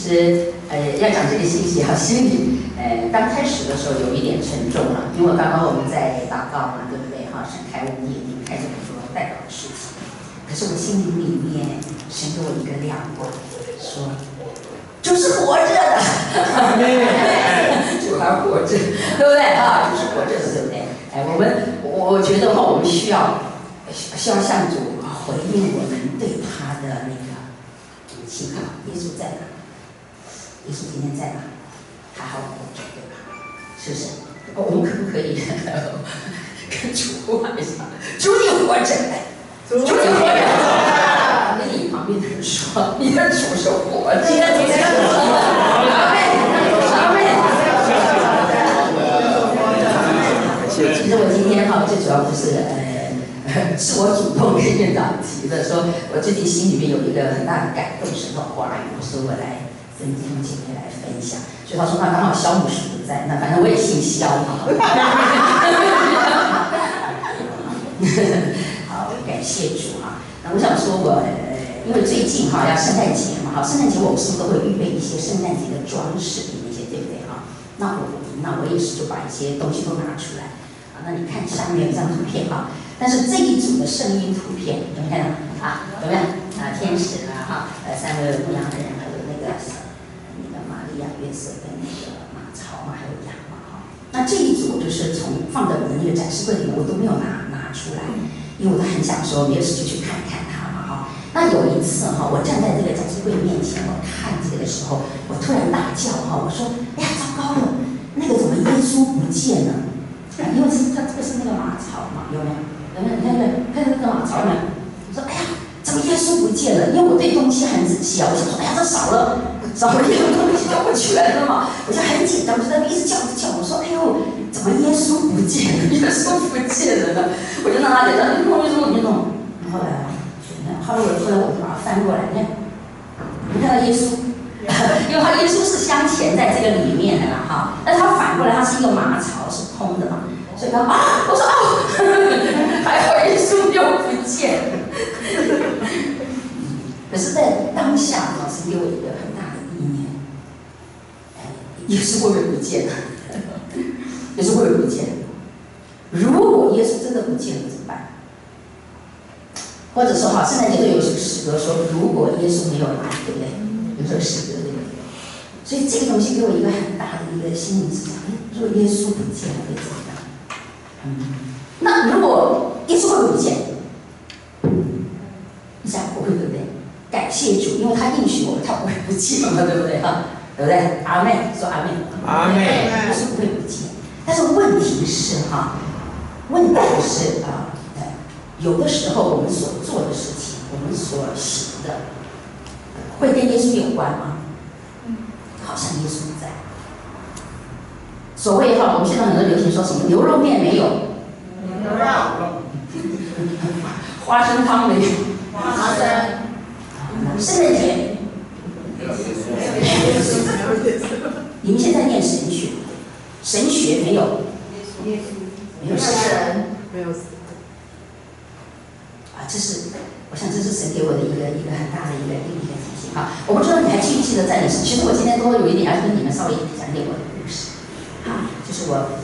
实要讲这个信息哈，心里刚开始的时候有一点沉重了，因为刚刚我们在祷告嘛，对不对哈？神开我们眼睛，开始我说代祷的事情。可是我心里面神给我一个亮光，说就是活着的，主还活着，对不对啊？就是活着的，对不对？我觉得我们需要向主回应我们对他的那个信号。耶稣在哪？耶稣今天在哪？他还活着，对吧？是不是？我们可不可以跟主呼喊一下？主你活着，主你活着。跟你旁边的人说，你的主是活着。阿妹，阿妹。其实我今天最主要就是是我主动跟院长提的，说我最近心里面有一个很大的感动，神的话语，我说我来跟弟兄姐妹来分享。所以他说那刚好萧牧师不在，那反正我也姓萧嘛。好，感谢主哈。那我想说因为最近要圣诞节嘛，圣诞节我们是不是都会预备一些圣诞节的装饰品那些，对不对哈？那我也是就把一些东西都拿出来。那你看下面有一张图片哈，但是这一组的圣婴图片有没有看到啊？有没有啊？天使啦3位牧羊人，还有那个玛利亚、约瑟跟那个马槽嘛，还有羊嘛哈。那这一组就是放在我的那个展示柜里面，我都没有拿出来，因为我都很想说没有事就去看看它嘛哈。那有一次我站在这个展示柜面前，我看这个的时候，我突然大叫我说：“哎呀，糟糕了，那个怎么耶稣不见了？”因为它这个是那个马槽嘛，有没有？你看这个马槽没有？我说哎呀，怎么耶稣不见了？因为我对东西很仔细啊，我想说哎呀，这少了一样东西就不全了嘛，我就很紧张，我就在那一直叫，我说哎呦，怎么耶稣不见了？耶稣不见了呢？我就让他在这，你弄，后来我就把它翻过来，你看到耶稣。因为他耶稣是镶嵌在这个里面的啦哈，但是他反过来它是一个马槽是空的嘛，所以他我说还好耶稣又不见。可是，在当下老师给我一个很大的意念，耶稣会不会不见了？耶稣会不会不见？如果耶稣真的不见了怎么办？或者说圣诞节都有一首诗歌说，如果耶稣没有来，对不对？有这个诗歌，对不对？所以这个东西给我一个很大的一个心理思想。如果耶稣不见了会怎么样？那如果耶稣会不会不见？你想不会，对不对？感谢主，因为他应许我们，他不会不见嘛，对不对哈？对不对？阿妹说阿妹，阿妹，耶稣不会不见。但是问题是有的时候我们所做的事情，我们所行的。会跟耶稣有关吗？好像耶稣在。所谓我们现在很多流行说什么牛肉面没有，牛肉，花生汤没有，花生，圣诞节，你们现在念神学，神学没有，没有神，没有。我想这是神给我的一个很大的一个提醒哈。我不知道你还记不记得在你其实我今天都有一点要跟你们稍微讲一点我的故事，就是我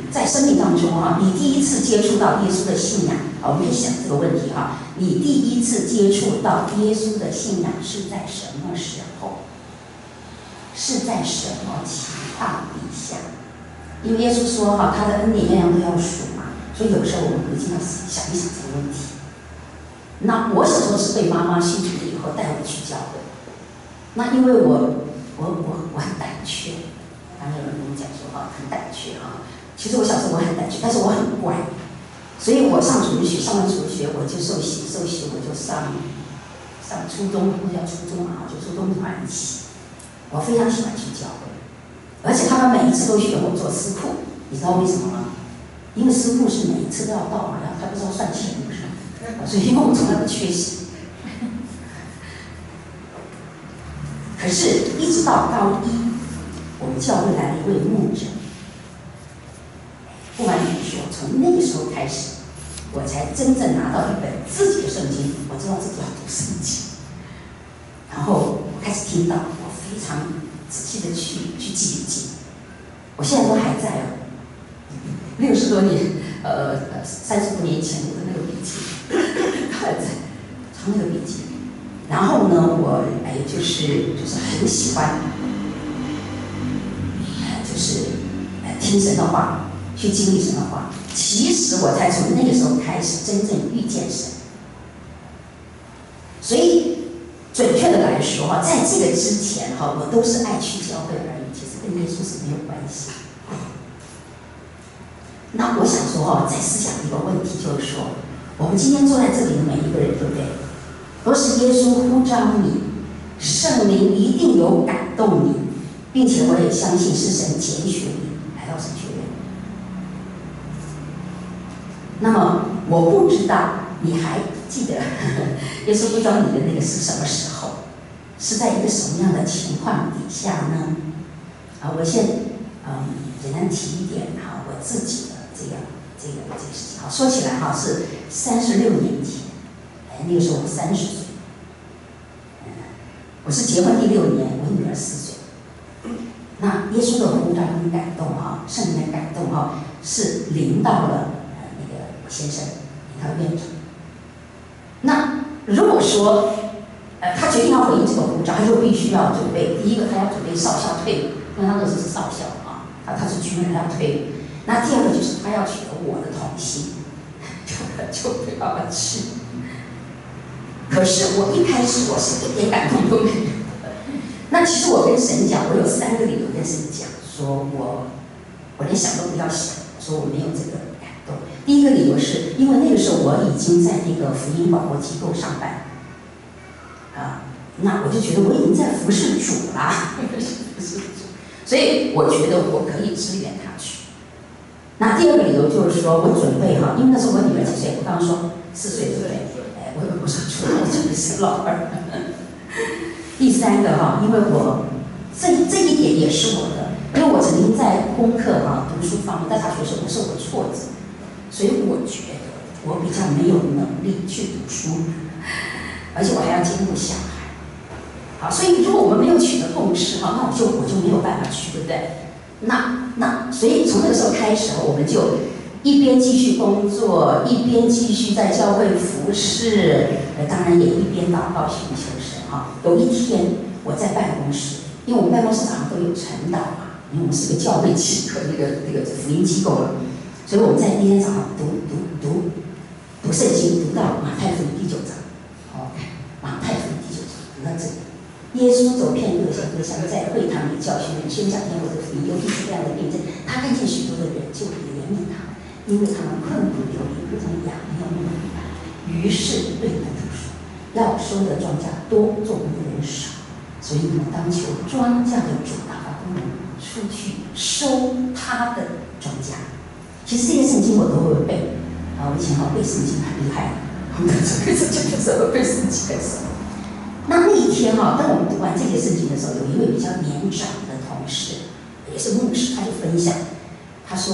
在生命当中你第一次接触到耶稣的信仰我们可以想这个问题你第一次接触到耶稣的信仰是在什么时候？是在什么情况底下？因为耶稣说他的恩典样样都要数嘛，所以有时候我们一定要想一想这个问题。那我小时候是被妈妈信主了以后带我去教会，那因为我很胆怯，刚才有人跟我讲说很胆怯其实我小时候我很胆怯，但是我很乖，所以我上主日学，上完主日学我就受洗我就上初中，那叫初中就初中团一起，我非常喜欢去教会，而且他们每一次都选我做司库，你知道为什么吗？因为司库是每一次都要到他不知道算钱不是吗？所以因为我从来不缺席，可是一直到高一，我们教会来了一位牧者，不瞒你说，从那个时候开始，我才真正拿到一本自己的圣经，我知道自己要读圣经，然后我开始听到，我非常仔细的去记笔记。我现在都还在哦，60多年，30多年前我的那个笔记，还在藏那个笔记。然后呢，我就是很喜欢，听神的话，去经历神的话。其实我才从那个时候开始真正遇见神。所以准确的来说哈，在这个之前哈，我都是爱去教会而已，其实跟耶稣是没有关系。那我想说哈，再思想一个问题，就是说，我们今天坐在这里的每一个人，对不对？都是耶稣呼召你，圣灵一定有感动你，并且我也相信是神拣选你来到神学院。那么我不知道你还记得耶稣呼召你的那个是什么时候？是在一个什么样的情况底下呢？我先简单提一点哈，我自己的这个事情。好，说起来哈，是36年前，那个时候我30岁，我是结婚第6年，我女儿4岁。那耶稣的呼召跟感动哈，圣灵的感动哈，是临到了那个我先生，临到院长。那如果说他决定要回应这个呼召，他就必须要准备，第一个他要准备少校退伍，因为他那时候是少校啊，他是军人，他要退伍。那第二个就是他要取得我的同心，就没办法去。可是我一开始我是一点感动都没有的。那其实我跟神讲，我有3个理由跟神讲，说我连想都不要想，说我没有这个感动。第一个理由是因为那个时候我已经在那个福音广播机构上班，那我就觉得我已经在服侍主啦，所以我觉得我可以支援他去。那第二个理由就是说我准备哈，因为那时候我女儿几岁？我刚刚说4岁，对不对？我说出来我准备是老二。第3个哈，因为我这一点也是我的，因为我曾经在功课哈读书方面，在大学的时候不受过挫折，所以我觉得我比较没有能力去读书，而且我还要兼顾小孩。好，所以如果我们没有取得共识哈，那我就没有办法去，对不对？那所以从那个时候开始，我们就一边继续工作，一边继续在教会服侍，当然也一边祷告寻求神哈。有一天我在办公室，因为我们办公室常常都有晨祷嘛，因为我们是个教会机构，那个福音机构了，所以我们在那天早上读圣经，读到马太福音第9章。OK， 马太福音第9章读到这里。耶稣走遍各乡各乡，在会堂里教训人，宣讲天国的福音，有各式各样的病症。他看见许多的人，就怜悯他们，因为他们困苦流离，如同羊没有牧人一般。于是对门徒说：“要收的庄稼多，做工的人少，所以你们当求庄稼的主打发工人出去收他的庄稼。”其实这些圣经我都会背我以前背圣经很厉害，我们背圣经的时候背圣经的时候。那一天当我们读完这些圣经的时候，有一位比较年长的同事，也是牧师，他就分享，他说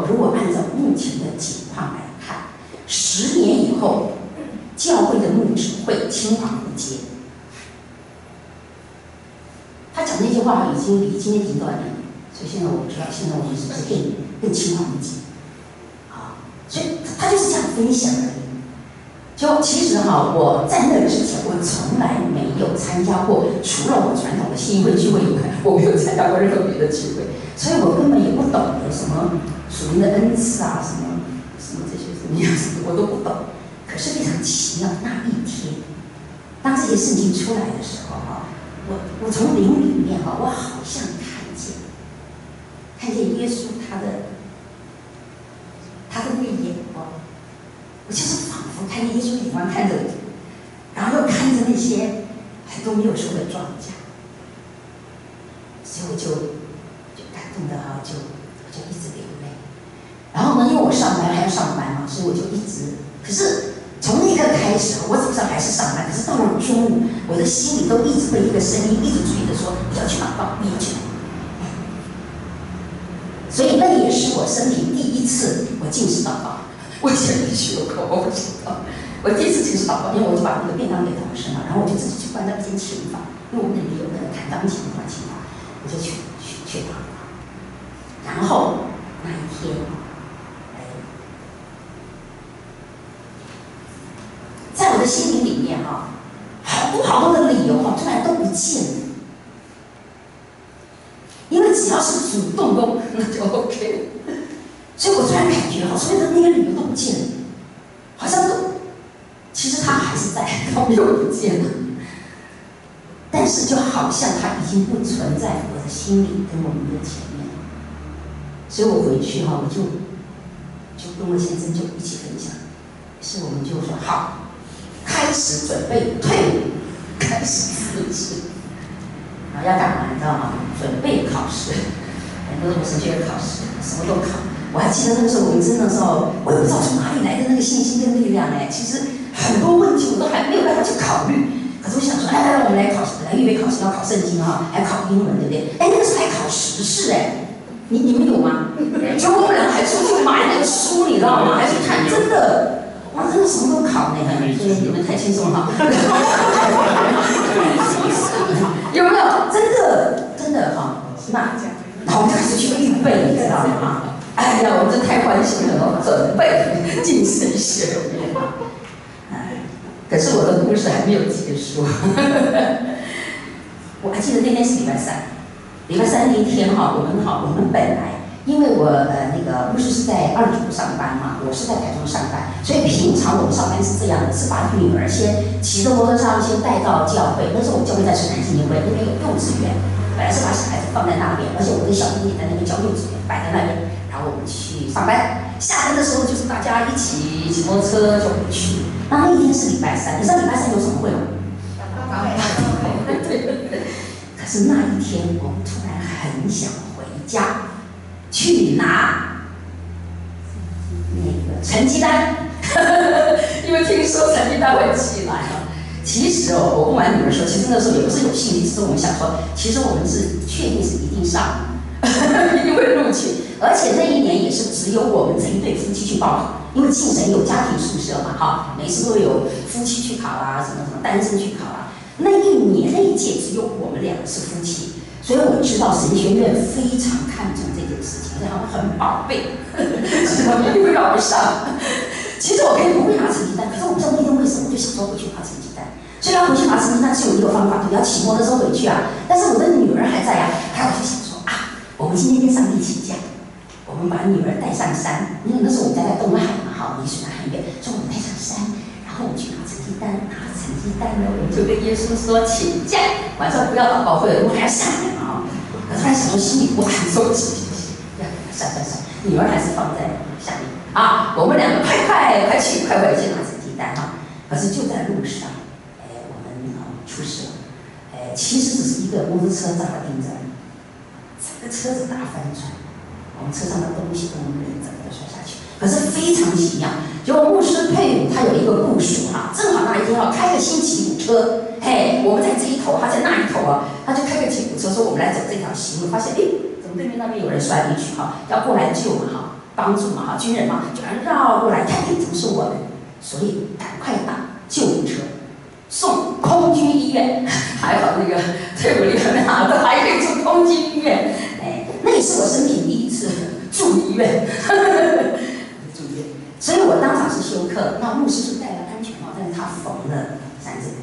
如果按照目前的情况来看，10年以后，教会的牧者会青黄不接。他讲那句话已经离今天已经多少年了？所以现在我不知道，现在我们是不是更青黄不接？所以他就是这样分享而已。就其实我在那之前，我从来没有参加过，除了我传统的信义会聚会以外，我没有参加过任何别的聚会，所以我根本也不懂得什么属灵的恩赐啊，什么这些什么样子我都不懂。可是非常奇妙，那一天，当这些圣经出来的时候我从灵里面我好像看见耶稣他的那个眼光。我就是仿佛看见耶稣眼光看着我，然后又看着那些都没有收的庄稼，所以我就感动的就一直流泪。然后呢，因为我上班还要上班嘛，所以我就一直。可是从那刻开始，我早上还是上班，可是到了中午，我的心里都一直被一个声音一直追着说：“你要去祷告，你要去祷告。”所以那也是我生平第一次我进食祷告。我以前没学过，我不知道。我第一次接触祷告，因为我就把那个便当给同事嘛，然后我就自己去关到一间琴房，因为我们那里有那个弹钢琴的琴房，我就去祷告。然后那一天，在我的心灵里面哈，好多的理由哈，突然都不见了。因为只要是主动的，那就 OK 了。所以我突然感觉哈，所有的那些理由都不见了，好像都，其实他还是在，他没有不见了。但是就好像他已经不存在我的心里跟我们的前面。所以我回去哈，我就跟我先生就一起分享，是我们就说好，开始准备退伍，开始辞职。然后要干嘛你知道吗？准备考试，很多的神学院考试，什么都考。我还记得那个时候，我们真的时候，我也不知道从哪里来的那个信心跟力量哎。其实很多问题我都还没有办法去考虑，可是我想说，来，我们来考试，来预备考试，要考圣经哈，还考英文，对不对？那个时候还考时事哎，你们有吗？就我们两个还出去买那个书，你知道吗？还去看，真的，哇，真的什么都考呢，所以你们太轻松了哈。有没有？真的哈，那然后我们就开始去预备，你知道吗？哎呀，我们这太欢喜了，准备进神学院。可是我的故事还没有结束。我还记得那天是礼拜三那一天哈，我们本来因为我那个牧师是在2组上班嘛，我是在台中上班，所以平常我们上班是这样的，是把女儿先骑着摩托车先带到教会。那时候我们教会在城南纪念会那边有幼稚园，本来是把小孩子放在那边，而且我跟小弟弟在那边教幼稚园，摆在那边，然后我们去上班。下班的时候就是大家一起骑摩托车就回去。那一天是礼拜三，你知道礼拜三有什么会吗？对。可是那一天我们突然很想回家。去拿那个成绩单，因为听说成绩单会寄来了。其实哦，我跟我女儿说，其实那时候也不是有心理，只是我们想说，其实我们是确定是一定上，一定会录取。而且那一年也是只有我们这一对夫妻去报考，因为庆神有家庭宿舍嘛，哈，每次都有夫妻去考啊，什么单身去考啊。那一届只有我们两个是夫妻。所以我知道神学院非常看重这件事情，然后很宝贝，所以他们一定会让我上。其实我可以不会拿成绩单，可是我不知道那天为什么，我就想说回去拿成绩单。虽然回去拿成绩单是有一个方法，对，要骑摩托车回去啊。但是我的女儿还在啊，我就想说啊，我们今天跟上帝请假，我们把女儿带上山，因为那时候我们家在东海嘛，哈，离水南很远，说我们带上山，然后我们去拿成绩单，拿了成绩单呢，我们就跟耶稣说请假，晚上不要祷告会了，我还要下来嘛。可是他想说心里不安，说行，算，女儿还是放在下面啊。我们两个快去拿成绩单哈。可是就在路上，我们出事了，其实只是一个摩托车砸了钉子，整个车子大翻转，我们车上的东西跟我们人整个都摔下去。可是非常奇妙，结果牧师退伍他有一个部署哈，正好那一天开个新吉普车。我们在这一头，他在那一头啊，他就开个吉普车说我们来走这条西路，发现怎么对面那边有人摔进去哈，要过来救嘛哈，帮助嘛哈，军人嘛，就绕过来看怎么是我们，所以赶快打救护车，送空军医院，还好那个退伍了拿的还可以住空军医院，那也是我生平第一次住医院，住医院，所以我当场是休克，那牧师是戴了安全帽，但是他缝了3针。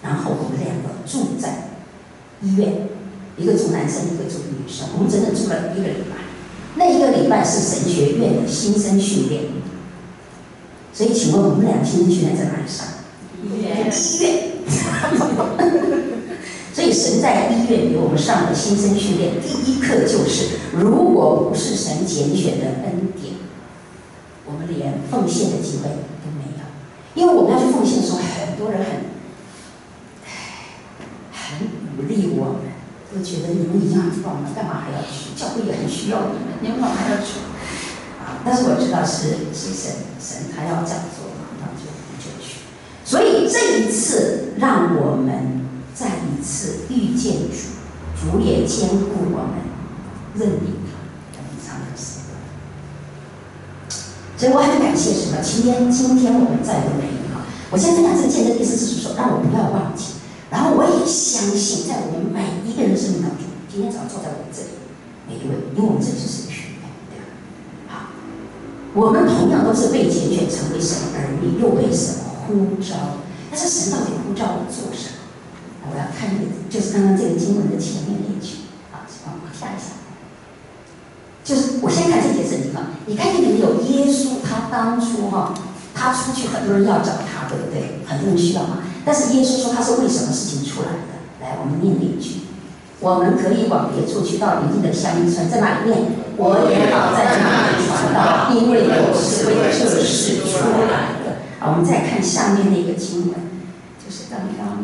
然后我们两个住在医院，一个住男生，一个住女生。我们整整住了1个礼拜。那1个礼拜是神学院的新生训练。所以，请问我们两个新生训练在哪里上？医院。所以神在医院给我们上的新生训练，第一课就是：如果不是神拣选的恩典，我们连奉献的机会都没有。因为我们要去奉献的时候，很多人很鼓励我们，就觉得你们已经很棒了，干嘛还要去？教会也很需要你们，你们干嘛还要去？但是我知道是神他要这样做嘛，那就去。所以这一次让我们再一次遇见主，主也兼顾我们，认领他，我们唱的诗歌。所所以我很感谢什么？今天我们在的每一个，我现在分享这个见证意思是说，让我不要忘记。然后我也相信，在我们每一个人生命当中，今天早上坐在我们这里，每一位，因为我们这里是神学院，对吧？好，我们同样都是被拣选成为神儿女，又被神呼召。但是神到底呼召我做什么？我要看那个，就是刚刚这个经文的前面那一句，好，往下一下。就是我先看这节圣经啊，你看见没有？耶稣他当初他出去，很多人要找他，对不对？很多人需要嘛。但是耶稣说他是为什么事情出来的？来，我们念那一句：我们可以往别处去，到邻近的乡村，在哪里念？我也好在那里传道，因为我是为这事出来的。好，我们再看下面那个经文，就是刚刚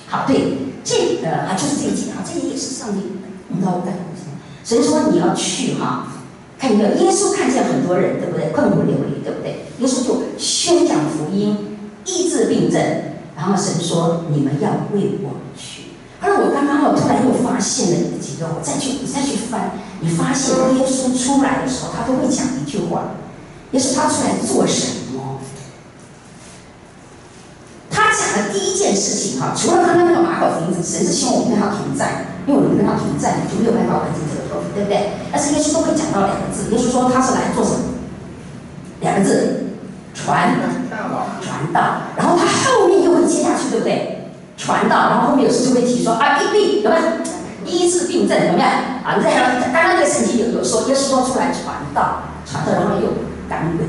好，对，这个就是这一节这个也是上帝引导我干的。神说你要去看见没有？耶稣看见很多人，对不对？困苦流离，对不对？耶稣就宣讲福音，医治病症。然后神说你们要为我去。而我刚刚突然又发现了几个，你再去翻，你发现耶稣出来的时候，他都会讲一句话。耶稣他出来做什么？他讲的第一件事情除了刚刚那个马可福音，神是希望我们跟他同在，因为我们跟他同在，你就没有办法完成这个托付，对不对？但是耶稣都会讲到两个字，耶稣说他是来做什么？两个字，传道。然后他后面又会接下去，对不对？传道，然后后面有时就会提说医病，有没有？医治病症，有没有？你在刚刚那个圣经有说，耶稣说出来传道，然后又赶鬼。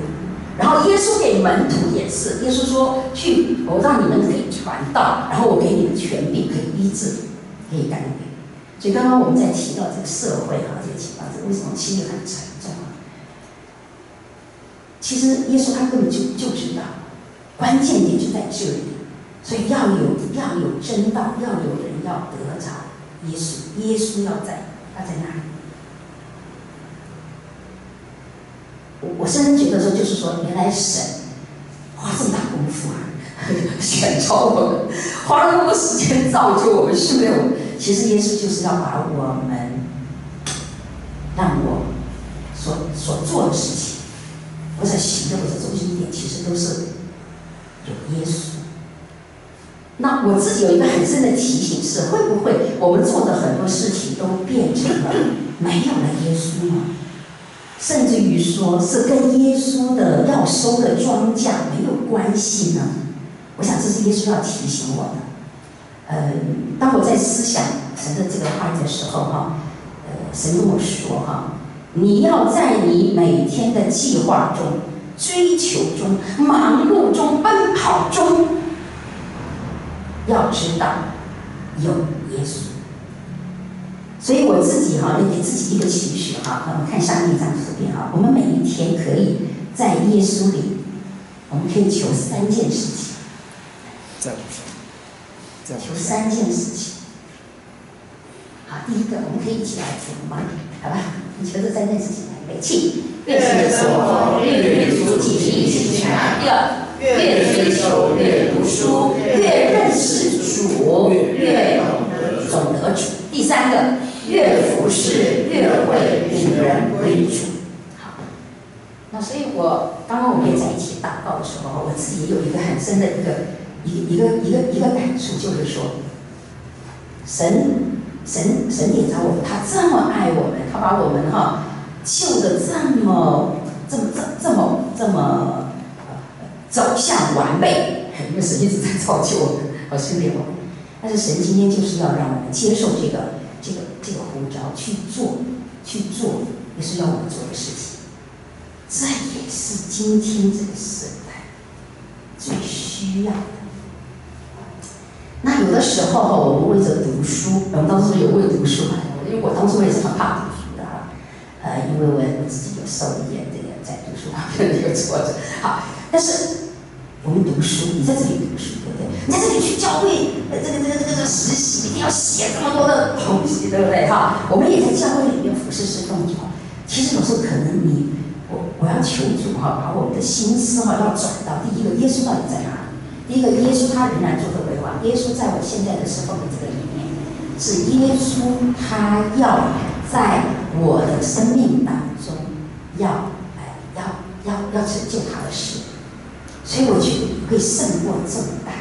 然后耶稣给门徒也是，耶稣说去，我让你们可以传道，然后我给你们权柄，可以医治，可以赶鬼。所以刚刚我们在提到这个社会这个情况，为什么气氛很沉重其实耶稣他根本就知道，关键点就在这里。所以要有真道，要有人要得着耶稣，耶稣要在哪里？我深深觉得说，就是说，原来神花这么大功夫选召我们，花了那么多时间造就我们，训练我们。其实耶稣就是要把我们，让我所做的事情，或者行的，或者中心点，其实都是有耶稣。那我自己有一个很深的提醒是，会不会我们做的很多事情都变成了没有了耶稣呢？甚至于说是跟耶稣的要收的庄稼没有关系呢？我想这是耶稣要提醒我的。当我在思想神的这个话语的时候神跟我说你要在你每天的计划中、追求中、忙碌中、奔跑中，要知道有耶稣。所以我自己也给自己一个期许我们看下面一张图片我们每一天可以在耶稣里，我们可以求3件事情。求3件事情。好，第一个我们可以一起来求吗？好吧，你求这3件事情来，每气越是所逢，越主己一起传。第二，越追求，越读书，越认识主，越懂得主。第3个，越服侍，越会领人归主。好，那所以刚刚我们也在一起祷告的时候，我自己也有一个很深的一个感触，就是说，神也找我们，他这么爱我们，他把我们救得这么走向完美，因为神一直在造就我们训练我们。但是神今天就是要让我们接受这个呼召，去做也是要我们做的事情。这也是今天这个时代最需要的。那有的时候我们为着读书，我们当时有为读书因为我当初也是很怕读书的因为我自己有受一点这个在读书方面的一个挫折。好，但是我们读书，你在这里读书，对不对？你在这里去教会，这个实习，一定要写这么多的东西，对不对？我们也在教会里面服侍侍奉主。其实有时候可能我要求主把我们的心思要转到第一个，耶稣到底在哪里？第一个，耶稣他仍然做着为王。耶稣在我现在的侍奉的这个里面，是耶稣他要在我的生命当中要要拯救他的事，所以我觉得会胜过重担。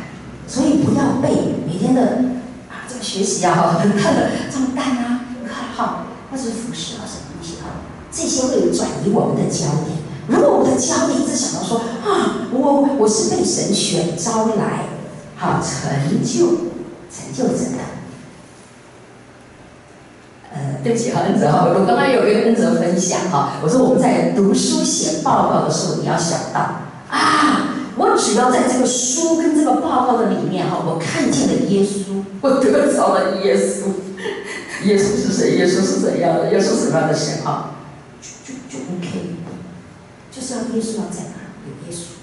所以不要被每天的这个学习啊，很大的重担啊，好，或者是服侍啊什么东西啊，这些会转移我们的焦点。如果我的焦点一直想到说我是被神选召来，好成就神的。对不起哈，恩泽哈，我刚刚有跟恩泽分享哈，我说我们在读书写报告的时候，你要想到我只要在这个书跟这个报告的里面哈，我看见了耶稣，我得着了耶稣。耶稣是谁？耶稣是怎样的？耶稣是什么样的神哈？就 OK， 就是要耶稣要在哪有耶稣，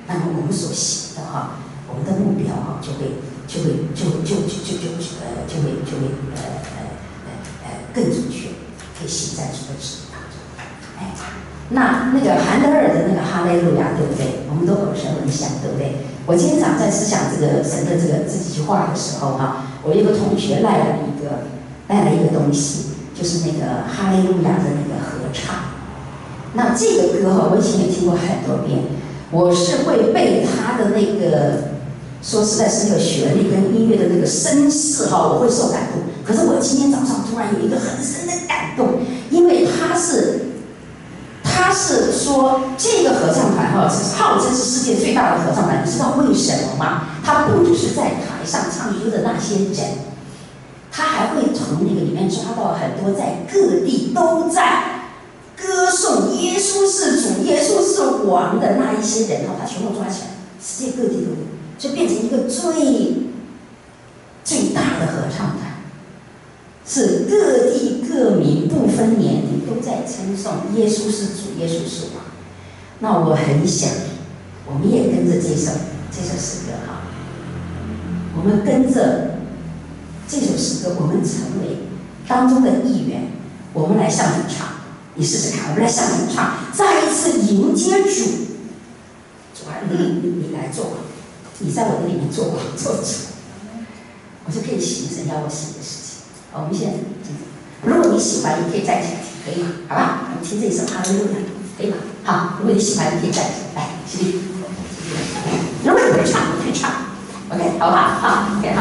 那么我们所行的哈，我们的目标哈就会更准确，可以行在主的旨意当中。那个韩德尔的那个哈利路亚，对不对？我们都耳熟能详，对不对？我今天早上在思想这个神的这几句话的时候哈，我有一个同学带了一个东西，就是那个哈利路亚的那个合唱。那这个歌哈，我以前也听过很多遍，我是会被他的那个。说实在是那个旋律跟音乐的那个声势哈，我会受感动。可是我今天早上突然有一个很深的感动，因为他是说这个合唱团哈是号称是世界最大的合唱团，你知道为什么吗？他不只是在台上唱歌的那些人，他还会从那个里面抓到很多在各地都在歌颂耶稣是主、耶稣是王的那一些人哈，他全部抓起来，世界各地都有。就变成一个最大的合唱团，是各地各民不分年龄都在称颂耶稣是主，耶稣是王。那我很想，我们也跟着这首诗歌哈，我们跟着这首诗歌，我们成为当中的一员，我们来向主唱。你试试看，我们来向主唱，再一次迎接主。主啊，你来做。你在我的里面做主，我就可以行神要我行的事情。好，我们现在如果你喜欢，你可以站起来，可以吗？好吧，我们听这一首哈利路亚，可以吗？好，如果你喜欢，你可以站起来，来，起立。如果你会唱，你可以唱 ，OK， 好不好？好 ，OK， 好。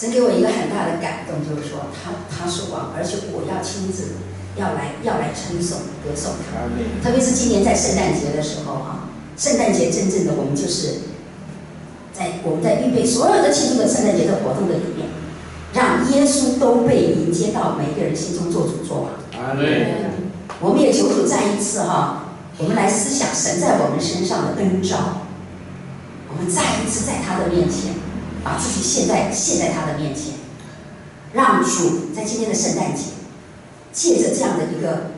神给我一个很大的感动，就是说他是王，而且我要亲自要来称颂歌颂他。特别是今年在圣诞节的时候哈，圣诞节真正的我们就是我们在预备所有的庆祝的圣诞节的活动的里面，让耶稣都被迎接到每一个人心中做主做王。阿门。我们也求主再一次哈，我们来思想神在我们身上的恩召，我们再一次在他的面前，把自己献在他的面前，让主在今天的圣诞节，借着这样的一个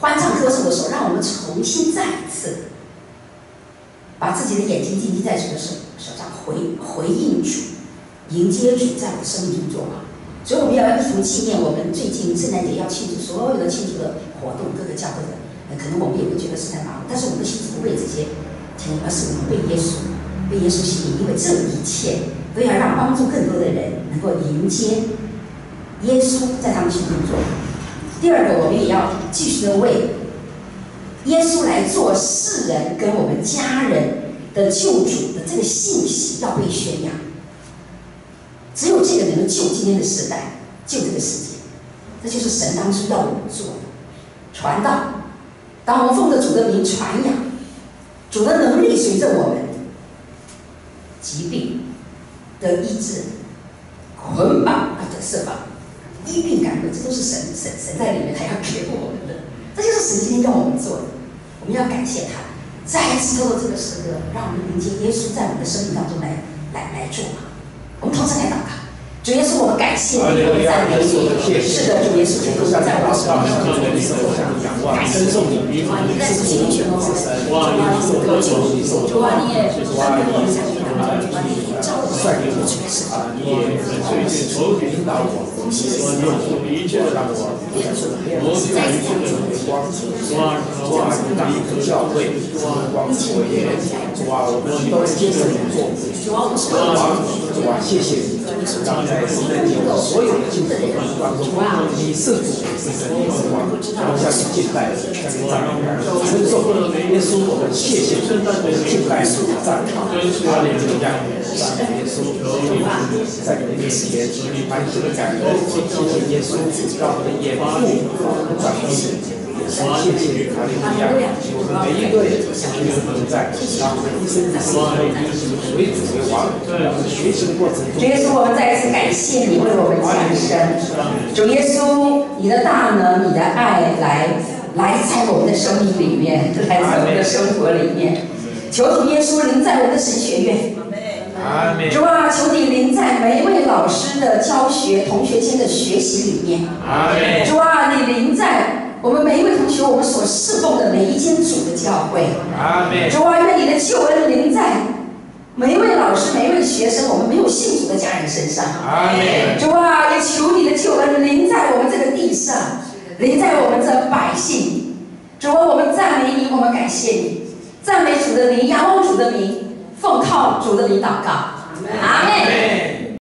欢唱歌颂的时候，让我们重新再一次把自己的眼睛定睛在主的手上，回应主，迎接主在我的生命中做王。所以我们要一同纪念我们最近圣诞节要庆祝所有的庆祝的活动，各个教会的，可能我们也会觉得是在忙碌，但是我们的心不为这些停，而是我们被耶稣吸引，因为这一切都要让帮助更多的人能够迎接耶稣在他们心中做。第二个，我们也要继续的为耶稣来做世人跟我们家人的救主的这个信息要被宣扬。只有这个能够救今天的时代，救这个世界，这就是神当初要我们做的传道。当我们奉着主的名传扬，主的能力随着我们，疾病的医治、捆绑的释放、医病赶鬼，这都是神在里面他要给我们的，这就是神今天让我们做的。我们要感谢他，再一次透过这个诗歌，让我们迎接耶稣在我们的生命当中来做王。我们同时来祷告，主耶稣，我们感谢你，我们赞美你。是的，主耶稣基督在我的生命当中，感谢你，你在此情全和我们，主啊，你也跟我们相遇当中，主啊，你也照我们的全是主，你也引导我，谢谢你，让我再次向主的光，主啊，一个教会，光为耶，主啊，我们都接受你做，主啊，主啊，谢谢你，让在圣诞节所有的敬拜当中，你是主，你是王，然后向你敬拜，向你赞美，称颂耶稣，我们谢谢你，我们敬拜主赞美，哈利路亚，赞美耶稣，在你的面前满心的感恩，谢谢耶稣，让我们的眼目长进。谢谢哈利路亚！我们每一个人都在，让我们一生一世为主为王，让我们学习的过程中。主耶稣，我们再一次感谢你为我们降生。主耶稣，你的大能，你的爱来在我们的生命里面，来在我们的生活里面。求主耶稣临在我们的神学院。主啊，求你临在每一位老师的教学、同学间的学习里面。主啊，你临在我们每一位同学，我们所侍奉的每一间主的教会。主啊，愿你的救恩临在每一位老师、每一位学生，我们没有信主的家人身上。主啊，也求你的救恩临在我们这个地上，临在我们这百姓。主啊，我们赞美你，我们感谢你，赞美主的名，仰望主的名，奉靠主的名祷告。